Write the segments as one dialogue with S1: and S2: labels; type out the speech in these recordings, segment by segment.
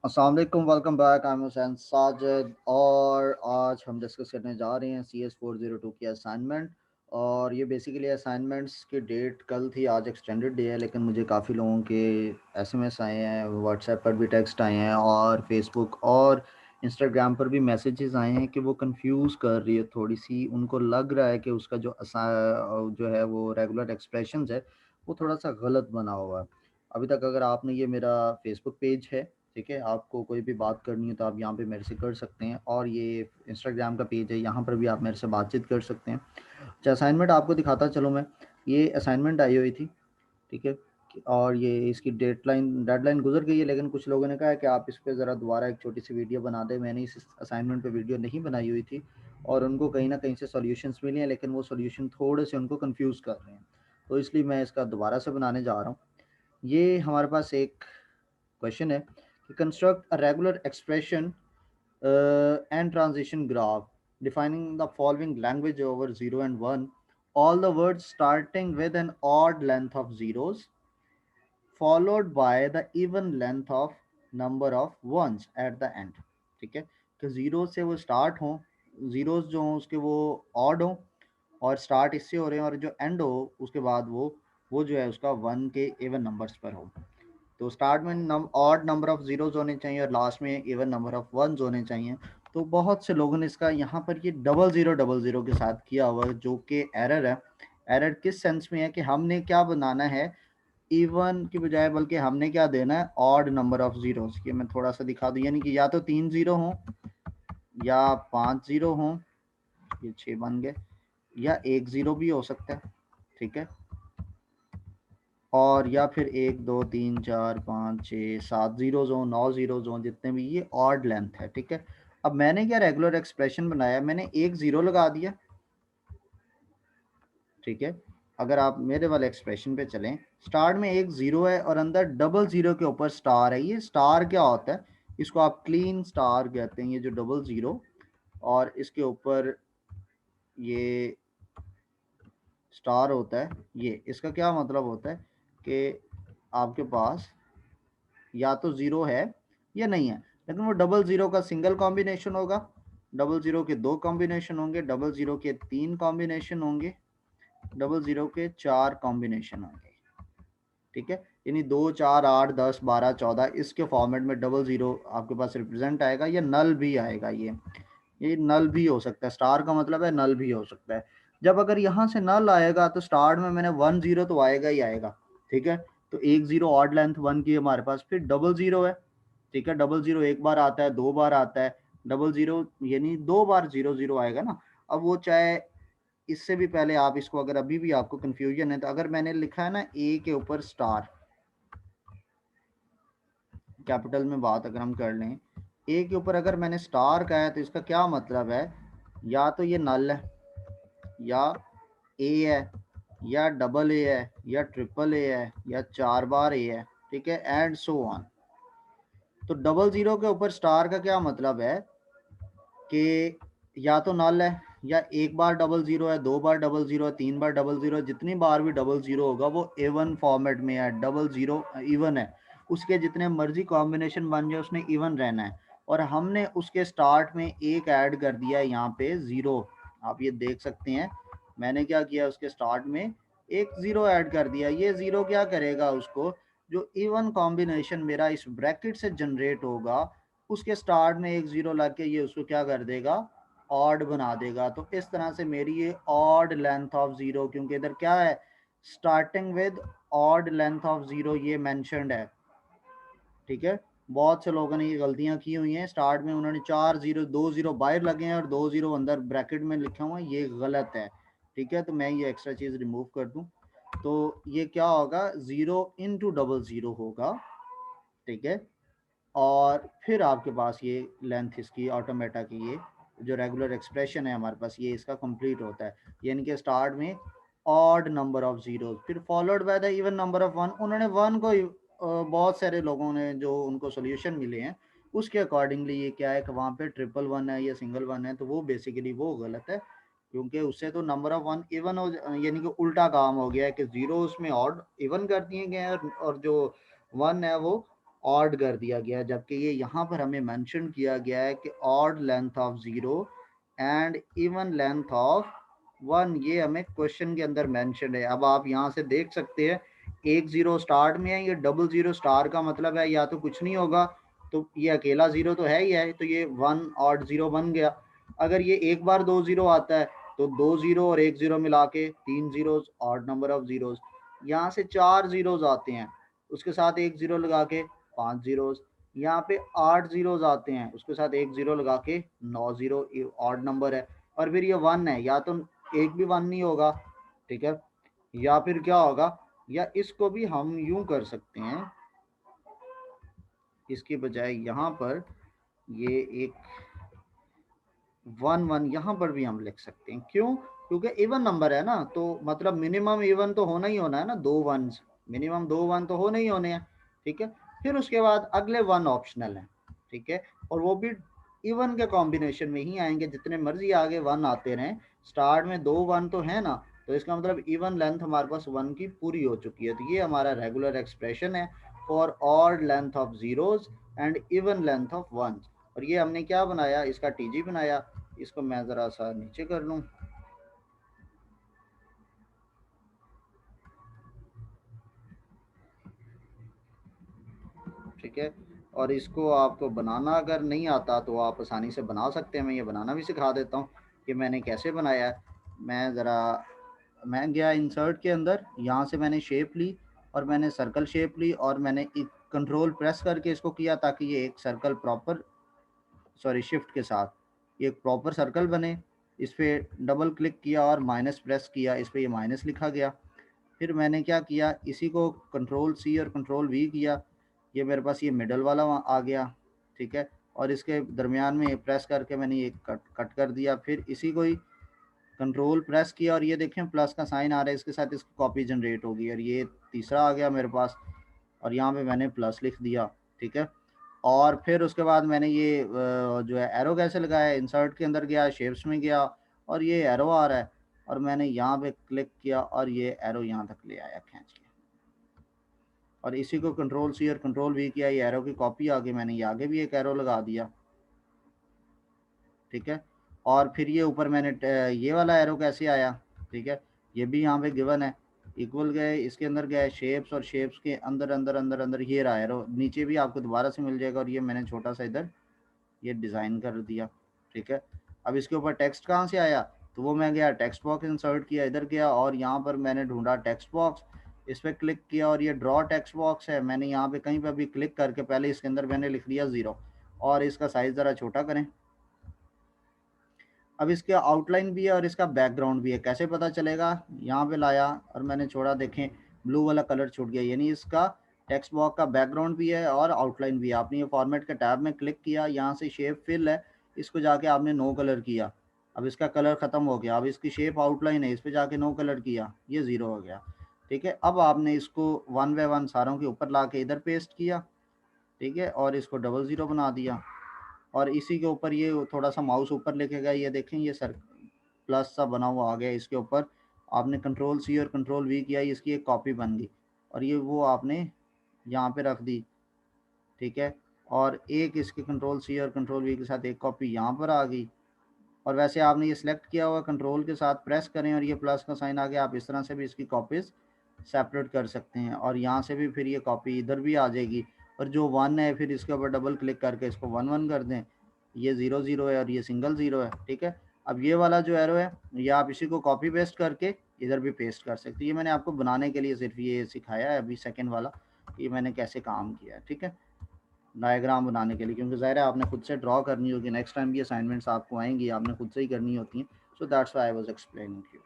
S1: अस्सलाम वालेकुम, welcome back. I am Hussain Sajid और आज हम डिस्कस करने जा रहे हैं CS402 की असाइनमेंट। और ये बेसिकली असाइनमेंट्स की डेट कल थी, आज एक्सटेंडेड डे है, लेकिन मुझे काफ़ी लोगों के एसएमएस आए हैं, व्हाट्सएप पर भी टेक्स्ट आए हैं और फेसबुक और इंस्टाग्राम पर भी मैसेजेस आए हैं कि वो कंफ्यूज कर रही है थोड़ी सी। उनको लग रहा है कि उसका जो है वो रेगुलर एक्सप्रेशंस है वो थोड़ा सा गलत बना हुआ है। अभी तक अगर आपने ये मेरा फेसबुक पेज है, ठीक है, आपको कोई भी बात करनी है तो आप यहाँ पे मेरे से कर सकते हैं, और ये इंस्टाग्राम का पेज है, यहाँ पर भी आप मेरे से बातचीत कर सकते हैं। अच्छा, असाइनमेंट आपको दिखाता चलो मैं। ये असाइनमेंट आई हुई थी, ठीक है, और ये इसकी डेडलाइन गुजर गई है, लेकिन कुछ लोगों ने कहा है कि आप इस पर ज़रा दोबारा एक छोटी सी वीडियो बना दें। मैंने इस असाइनमेंट पे वीडियो नहीं बनाई हुई थी और उनको कहीं ना कहीं से सॉल्यूशंस मिले हैं, लेकिन वो सॉल्यूशन थोड़े से उनको कंफ्यूज कर रहे हैं, तो इसलिए मैं इसका दोबारा से बनाने जा रहा हूँ। ये हमारे पास एक क्वेश्चन है कि construct a regular expression and transition graph defining the following language over 0 and 1, all the words starting with an odd length of zeros followed by the even length of number of ones at the end। ठीक है, कि zero से वो start हो, zeros जो हों उसके वो ऑड हो, और स्टार्ट इससे हो रहे हैं, और जो एंड हो उसके बाद वो जो है उसका वन के इवन नंबर्स पर हो। तो स्टार्ट में ऑड नंबर ऑफ जीरोज होने चाहिए और लास्ट में इवन नंबर ऑफ वंस होने चाहिए। तो बहुत से लोगों ने इसका यहाँ पर ये डबल ज़ीरो के साथ किया हुआ है, जो कि एरर है। एरर किस सेंस में है कि हमने क्या बनाना है, इवन की बजाय बल्कि हमने क्या देना है, ऑड नंबर ऑफ जीरोस। ये मैं थोड़ा सा दिखा दूं, यानी कि या तो 3 जीरो हो या 5 जीरो हो, ये 6 बन गए, या 1 जीरो भी हो सकता है, ठीक है, और या फिर 1 2 3 4 5 6 7 जीरोज हो, 9 जीरोज हो, जितने भी, ये ऑड लेंथ है, ठीक है। अब मैंने क्या रेगुलर एक्सप्रेशन बनाया, मैंने 1 जीरो लगा दिया, ठीक है। अगर आप मेरे वाले एक्सप्रेशन पे चलें, स्टार्ट में 1 जीरो है और अंदर डबल जीरो के ऊपर स्टार है। ये स्टार क्या होता है, इसको आप क्लीन स्टार कहते हैं, ये जो डबल जीरो और इसके ऊपर ये स्टार होता है, ये इसका क्या मतलब होता है कि आपके पास या तो जीरो है या नहीं है, लेकिन वो डबल जीरो का सिंगल कॉम्बिनेशन होगा, डबल जीरो के दो कॉम्बिनेशन होंगे, डबल जीरो के तीन कॉम्बिनेशन होंगे, डबल जीरो के चार कॉम्बिनेशन होंगे, ठीक है। यानी 2 4 8 10 12 14 इसके फॉर्मेट में डबल जीरो आपके पास रिप्रेजेंट आएगा, या नल भी आएगा। ये नल भी हो सकता है, स्टार का मतलब है नल भी हो सकता है। जब अगर यहाँ से नल आएगा तो स्टार्ट में मैंने 1 जीरो तो आएगा ही आएगा, ठीक है। तो 1 जीरो ऑड लेंथ वन की हमारे पास, फिर डबल जीरो है, ठीक है। डबल जीरो एक बार आता है, दो बार आता है, डबल जीरो यानी दो बार जीरो जीरो आएगा ना। अब वो चाहे इससे भी पहले आप इसको, अगर अभी भी आपको कंफ्यूजन है, तो अगर मैंने लिखा है ना ए के ऊपर स्टार, कैपिटल में बात अगर हम कर लें, ए के ऊपर अगर मैंने स्टार का है तो इसका क्या मतलब है, या तो ये नल है, या ए है, या डबल ए है, या ट्रिपल ए है, या 4 बार ए है, ठीक है, एंड सो ऑन। तो डबल जीरो के ऊपर स्टार का क्या मतलब है कि या तो नल है, या एक बार डबल जीरो है, दो बार डबल जीरो है, तीन बार डबल जीरो है, जितनी बार भी डबल जीरो होगा वो इवन फॉर्मेट में है। डबल जीरो इवन है, उसके जितने मर्जी कॉम्बिनेशन बन जाए उसने इवन रहना है, और हमने उसके स्टार्ट में एक ऐड कर दिया है यहाँ पे जीरो। आप ये देख सकते हैं, मैंने क्या किया, उसके स्टार्ट में एक जीरो ऐड कर दिया। ये जीरो क्या करेगा, उसको जो इवन कॉम्बिनेशन मेरा इस ब्रैकेट से जनरेट होगा उसके स्टार्ट में एक जीरो लग के ये उसको क्या कर देगा, ऑड बना देगा। तो इस तरह से मेरी ये ऑड लेंथ ऑफ जीरो, क्योंकि इधर क्या है, starting with odd length of zero ये मेंशन्ड है, ठीक है। बहुत से लोगों ने ये गलतियां की हुई हैं, स्टार्ट में उन्होंने 4 जीरो, 2 जीरो बाहर लगे हैं और 2 जीरो अंदर ब्रैकेट में लिखा हुआ है, ये गलत है, ठीक है। तो मैं ये एक्स्ट्रा चीज रिमूव कर दूं, तो ये क्या होगा, जीरो इंटू डबल जीरो होगा, ठीक है। और फिर आपके पास ये लेंथ इसकी ऑटोमेटा की, ये जो रेगुलर एक्सप्रेशन है हमारे पास, ये इसका कंप्लीट होता है। यानी कि स्टार्ट में ऑड नंबर ऑफ जीरो, फिर followed by the even number of one. उन्होंने वन को बहुत सारे लोगों ने जो उनको सोल्यूशन मिले हैं उसके अकॉर्डिंगली ये क्या है कि वहाँ पे ट्रिपल वन है या सिंगल वन है, तो वो बेसिकली वो गलत है, क्योंकि उससे तो नंबर ऑफ वन इवन हो, यानी कि उल्टा काम हो गया है कि जीरो उसमें ऑड इवन कर दिए गए हैं, और जो वन है वो ऑड कर दिया गया है, जबकि ये यहाँ पर हमें मेंशन किया गया है कि odd length of 0 and even length of 1, ये हमें क्वेश्चन के अंदर मेंशन है। अब आप यहाँ से देख सकते हैं एक जीरो स्टार्ट में है, ये डबल जीरो स्टार का मतलब है या तो कुछ नहीं होगा, तो ये अकेला जीरो तो है ही है, तो ये 1 ऑड जीरो बन गया। अगर ये एक बार 2 जीरो आता है तो 2 जीरो और 1 जीरो मिला के 3 zeros, odd number of zeros. यहाँ से 4 जीरोज आते हैं, उसके साथ 1 जीरो लगा के 5 जीरोज। यहाँ पे 8 जीरोज आते हैं, उसके साथ 1 जीरो लगा के 9 जीरो, ऑड नंबर है। और फिर ये 1 है, या तो एक भी 1 नहीं होगा, ठीक है, या फिर क्या होगा, या इसको भी हम यूं कर सकते हैं, इसकी बजाय यहाँ पर ये एक 1 1 यहाँ पर भी हम लिख सकते हैं। क्यों? क्योंकि इवन नंबर है ना, तो मतलब मिनिमम इवन तो होना ही होना है ना, 2 1, मिनिमम 2 1 तो होने ही होने हैं, ठीक है। फिर उसके बाद अगले 1 ऑप्शनल है, ठीक है, और वो भी इवन के कॉम्बिनेशन में ही आएंगे, जितने मर्जी आगे 1 आते रहें, स्टार्ट में 2 1 तो है ना, तो इसका मतलब इवन लेंथ हमारे पास 1 की पूरी हो चुकी है। तो ये हमारा रेगुलर एक्सप्रेशन है for odd length of zeros and even length of 1। और ये हमने क्या बनाया, इसका टीजी बनाया। इसको मैं ज़रा सा नीचे कर लूँ, ठीक है। और इसको आपको बनाना अगर नहीं आता तो आप आसानी से बना सकते हैं, मैं ये बनाना भी सिखा देता हूँ कि मैंने कैसे बनाया है। मैं ज़रा, मैं गया इंसर्ट के अंदर, यहाँ से मैंने शेप ली और मैंने सर्कल शेप ली, और मैंने एक कंट्रोल प्रेस करके इसको किया ताकि ये एक सर्कल प्रॉपर, सॉरी शिफ्ट के साथ ये एक प्रॉपर सर्कल बने। इस पर डबल क्लिक किया और माइनस प्रेस किया, इस पर ये माइनस लिखा गया। फिर मैंने क्या किया, इसी को कंट्रोल सी और कंट्रोल वी किया, ये मेरे पास ये मिडल वाला आ गया, ठीक है। और इसके दरमियान में प्रेस करके मैंने ये कट कट कर दिया। फिर इसी को ही कंट्रोल प्रेस किया और ये देखें प्लस का साइन आ रहा है, इसके साथ इसकी कॉपी जनरेट होगी, और ये तीसरा आ गया मेरे पास, और यहाँ पे मैंने प्लस लिख दिया, ठीक है। और फिर उसके बाद मैंने ये जो है एरो कैसे लगाया, इंसर्ट के अंदर गया, शेप्स में गया, और ये एरो आ रहा है, और मैंने यहाँ पे क्लिक किया और ये एरो यहाँ तक ले आया खींच के, और इसी को कंट्रोल सी और कंट्रोल वी किया, ये एरो की कॉपी आ गई, मैंने ये आगे भी एक एरो लगा दिया, ठीक है। और फिर ये ऊपर मैंने ये वाला एरो कैसे आया, ठीक है, ये भी यहाँ पे गिवन है, इक्वल गए, इसके अंदर गए शेप्स, और शेप्स के अंदर अंदर अंदर अंदर ये रहा एरो, नीचे भी आपको दोबारा से मिल जाएगा, और ये मैंने छोटा सा इधर ये डिज़ाइन कर दिया, ठीक है। अब इसके ऊपर टेक्स्ट कहाँ से आया, तो वो मैं गया टेक्स्ट बॉक्स इंसर्ट किया, इधर गया और यहाँ पर मैंने ढूंढा टेक्स्ट बॉक्स, इस पर क्लिक किया, और ये ड्रॉ टेक्स्ट बॉक्स है, मैंने यहाँ पे कहीं पे भी क्लिक करके पहले इसके अंदर मैंने लिख दिया 0, और इसका साइज़ ज़रा छोटा करें। अब इसके आउटलाइन भी है और इसका बैकग्राउंड भी है, कैसे पता चलेगा, यहाँ पे लाया और मैंने छोड़ा, देखें ब्लू वाला कलर छूट गया, यानी इसका टेक्स्ट बॉक्स का बैकग्राउंड भी है और आउटलाइन भी है। आपने ये फॉर्मेट के टैब में क्लिक किया, यहाँ से शेप फिल है, इसको जाके आपने नो कलर किया, अब इसका कलर ख़त्म हो गया। अब इसकी शेप आउटलाइन है, इस पर जाके नो कलर किया, ये 0 हो गया, ठीक है। अब आपने इसको 1 बाय 1 सारों के ऊपर ला के इधर पेस्ट किया, ठीक है, और इसको डबल ज़ीरो बना दिया, और इसी के ऊपर ये थोड़ा सा माउस ऊपर लेके गया, ये देखें ये सर प्लस सा बना हुआ आ गया, इसके ऊपर आपने कंट्रोल सी और कंट्रोल वी किया, इसकी एक कॉपी बन गई, और ये वो आपने यहाँ पे रख दी, ठीक है। और एक इसके कंट्रोल सी और कंट्रोल वी के साथ एक कॉपी यहाँ पर आ गई, और वैसे आपने ये सिलेक्ट किया हुआ कंट्रोल के साथ प्रेस करें और ये प्लस का साइन आ गया, आप इस तरह से भी इसकी कॉपीज़ सेपरेट कर सकते हैं, और यहाँ से भी फिर ये कॉपी इधर भी आ जाएगी। और जो 1 है फिर इसके ऊपर डबल क्लिक करके इसको 1 1 कर दें, ये 0 0 है और ये सिंगल 0 है, ठीक है। अब ये वाला जो एरो है, ये आप इसी को कॉपी पेस्ट करके इधर भी पेस्ट कर सकते हैं। ये मैंने आपको बनाने के लिए सिर्फ ये सिखाया है अभी सेकेंड वाला, ये मैंने कैसे काम किया है, ठीक है, डायग्राम बनाने के लिए, क्योंकि ज़ाहिर है आपने खुद से ड्रॉ करनी होगी, नेक्स्ट टाइम भी असाइनमेंट्स आपको आएंगी, आपने खुद से ही करनी होती हैं। So that's why I was explaining you.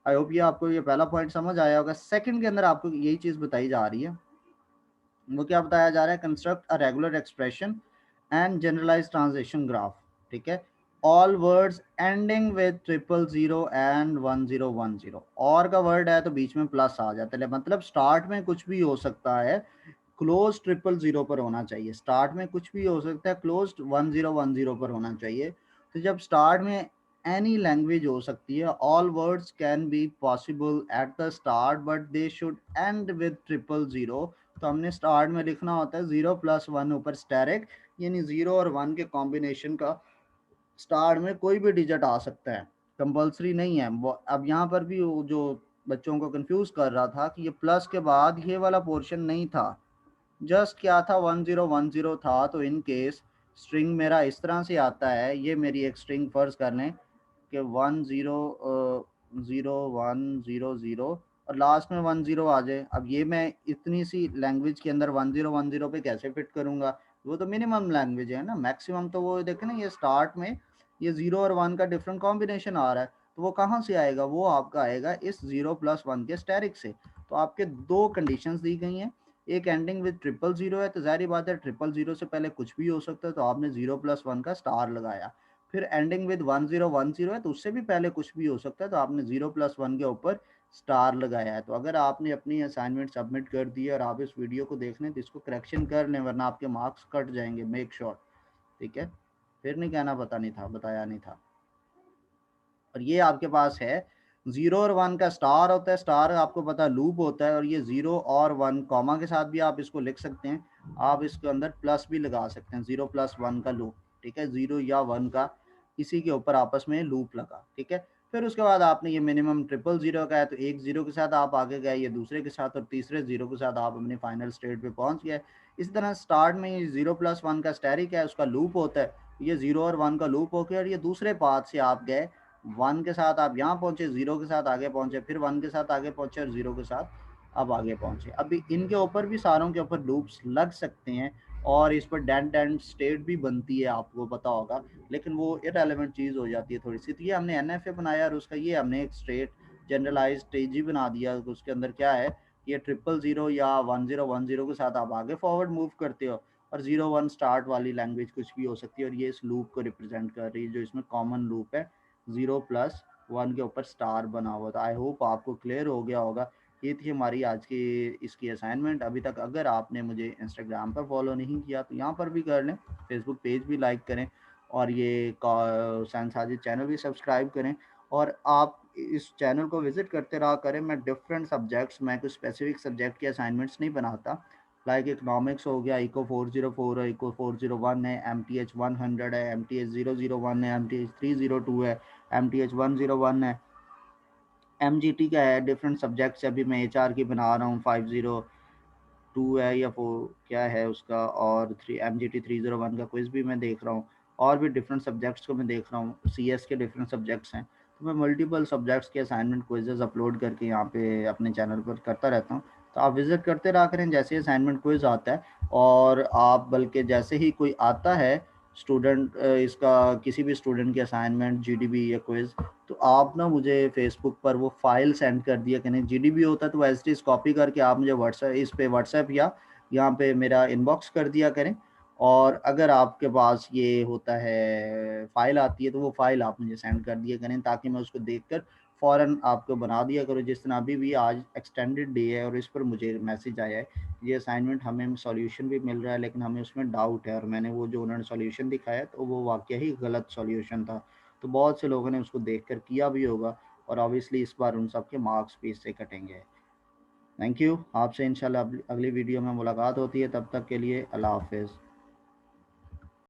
S1: I hope ये आपको ये पहला पॉइंट समझ आया होगा। सेकंड के अंदर आपको यही चीज़ बताई जा रही है, वो क्या बताया जा रहा है, construct a regular expression and generalise transition graph, ठीक है, all words ending with 000 and 1010, और का वर्ड है तो बीच में प्लस आ जाता है, मतलब स्टार्ट में कुछ भी हो सकता है, क्लोज 000 पर होना चाहिए, स्टार्ट में कुछ भी हो सकता है, क्लोज 1010 पर होना चाहिए। तो जब स्टार्ट में एनी लैंग्वेज हो सकती है, all words can be possible at the start but they should and with 000 तो हमने स्टार्ट में लिखना होता है 0+1 ऊपर स्टेरिक, यानी 0 और 1 के कॉम्बिनेशन का स्टार्ट में कोई भी डिजिट आ सकता है, कंपलसरी नहीं है। अब यहाँ पर भी जो बच्चों को कंफ्यूज कर रहा था कि ये प्लस के बाद ये वाला पोर्शन नहीं था, जस्ट क्या था 1010 था। तो इन केस स्ट्रिंग मेरा इस तरह से आता है, ये मेरी एक स्ट्रिंग फर्ज कर लें कि 10 0 1 0 0 और लास्ट में 10 आ जाए। अब ये मैं इतनी सी लैंग्वेज के अंदर 1010 पे कैसे फिट करूंगा? वो तो मिनिमम लैंग्वेज है ना, मैक्सिमम तो वो देखे ना, ये स्टार्ट में ये 0 और 1 का डिफरेंट कॉम्बिनेशन आ रहा है, तो वो कहाँ से आएगा? वो आपका आएगा इस 0+1 के स्टेरिक से। तो आपके दो कंडीशंस दी गई हैं, एक एंडिंग विद 000 है, तो जाहिर बात है 000 से पहले कुछ भी हो सकता है, तो आपने 0+1 का स्टार लगाया। फिर एंडिंग विद 1010 है, तो उससे भी पहले कुछ भी हो सकता है, तो आपने 0+1 के ऊपर स्टार लगाया है। तो अगर आपने अपनी असाइनमेंट सबमिट कर दी है और आप इस वीडियो को देख लें तो इसको करेक्शन कर लें, वरना आपके मार्क्स कट जाएंगे, मेक श्योर। ठीक है, फिर नहीं कहना पता नहीं था, बताया नहीं था। और ये आपके पास है 0 और 1 का स्टार होता है, स्टार आपको पता लूप होता है, और ये 0 और 1 कॉमा के साथ भी आप इसको लिख सकते हैं, आप इसके अंदर प्लस भी लगा सकते हैं, 0+1 का लूप। ठीक है, 0 या 1 का इसी के ऊपर आपस में लूप लगा। ठीक है, फिर उसके बाद आपने ये मिनिमम 000 का है, तो एक जीरो के साथ आप आगे गए, ये दूसरे के साथ, और तीसरे जीरो के साथ आप अपने फाइनल स्टेट पे पहुंच गए। इसी तरह स्टार्ट में ये 0+1 का स्टैरिक है, उसका लूप होता है, ये 0 और 1 का लूप हो गया, और ये दूसरे पाथ से आप गए, 1 के साथ आप यहाँ पहुंचे, 0 के साथ आगे पहुंचे, फिर 1 के साथ आगे पहुंचे, और 0 के साथ अब आगे पहुंचे। अभी इनके ऊपर भी सारों के ऊपर लूप्स लग सकते हैं, और इस पर डेड एंड स्टेट भी बनती है, आपको पता होगा, लेकिन वो इररेलेवेंट चीज़ हो जाती है थोड़ी सी। तो ये हमने एनएफए बनाया, और उसका ये हमने एक स्ट्रेट जनरलाइज टेजी बना दिया। उसके अंदर क्या है, ये 000 या 1010 के साथ आप आगे फॉरवर्ड मूव करते हो, और 0 1 स्टार्ट वाली लैंग्वेज कुछ भी हो सकती है, और ये इस लूप को रिप्रेजेंट कर रही है, जो इसमें कॉमन लूप है 0+1 के ऊपर स्टार बना हुआ था। आई होप आपको क्लियर हो गया होगा। ये थी हमारी आज की इसकी असाइनमेंट। अभी तक अगर आपने मुझे इंस्टाग्राम पर फॉलो नहीं किया तो यहाँ पर भी कर लें, फेसबुक पेज भी लाइक करें, और ये साइंस साजिद चैनल भी सब्सक्राइब करें। और आप इस चैनल को विजिट करते रहा करें। मैं डिफरेंट सब्जेक्ट्स, मैं कुछ स्पेसिफिक सब्जेक्ट के असाइनमेंट्स नहीं बनाता, लाइक इकोनॉमिक्स हो गया, इको 404 है, इको 401 है, MTH 100 है, MTH 001 है, MTH 302 है, MTH 101 है, MGT का है, डिफरेंट सब्जेक्ट्स। अभी मैं HR की बना रहा हूँ, 502 है या 4 क्या है उसका, और MGT 301 का क्विज भी मैं देख रहा हूँ, और भी डिफरेंट सब्जेक्ट्स को मैं देख रहा हूँ, CS के डिफरेंट सब्जेक्ट्स हैं। तो मैं मल्टीपल सब्जेक्ट्स के असाइनमेंट क्विजेज अपलोड करके यहाँ पे अपने चैनल पर करता रहता हूँ। तो आप विजिट करते रहा करें जैसे असाइनमेंट क्विज आता है, और आप बल्कि जैसे ही कोई आता है स्टूडेंट, इसका किसी भी स्टूडेंट की असाइनमेंट, GDB या क्विज, तो आप ना मुझे फेसबुक पर वो फाइल सेंड कर दिया करें। GDB होता है तो एज इट इज़ कॉपी करके आप मुझे व्हाट्सएप, इस पे व्हाट्सएप या यहाँ पे मेरा इनबॉक्स कर दिया करें। और अगर आपके पास ये होता है फाइल आती है, तो वो फाइल आप मुझे सेंड कर दिया करें, ताकि मैं उसको देखकर फ़ौरन आपको बना दिया करूँ। जिस तरह अभी भी आज एक्सटेंडेड डे है, और इस पर मुझे मैसेज आया है, ये असाइनमेंट हमें सॉल्यूशन भी मिल रहा है, लेकिन हमें उसमें डाउट है, और मैंने वो जो उन्होंने सॉल्यूशन दिखाया तो वो वाकई ही गलत सॉल्यूशन था। तो बहुत से लोगों ने उसको देखकर किया भी होगा, और ऑब्वियसली इस बार उन सब के मार्क्स भी इससे कटेंगे। Thank you. आपसे इंशाल्लाह अगली वीडियो में मुलाकात होती है, तब तक के लिए अल्लाह हाफिज़।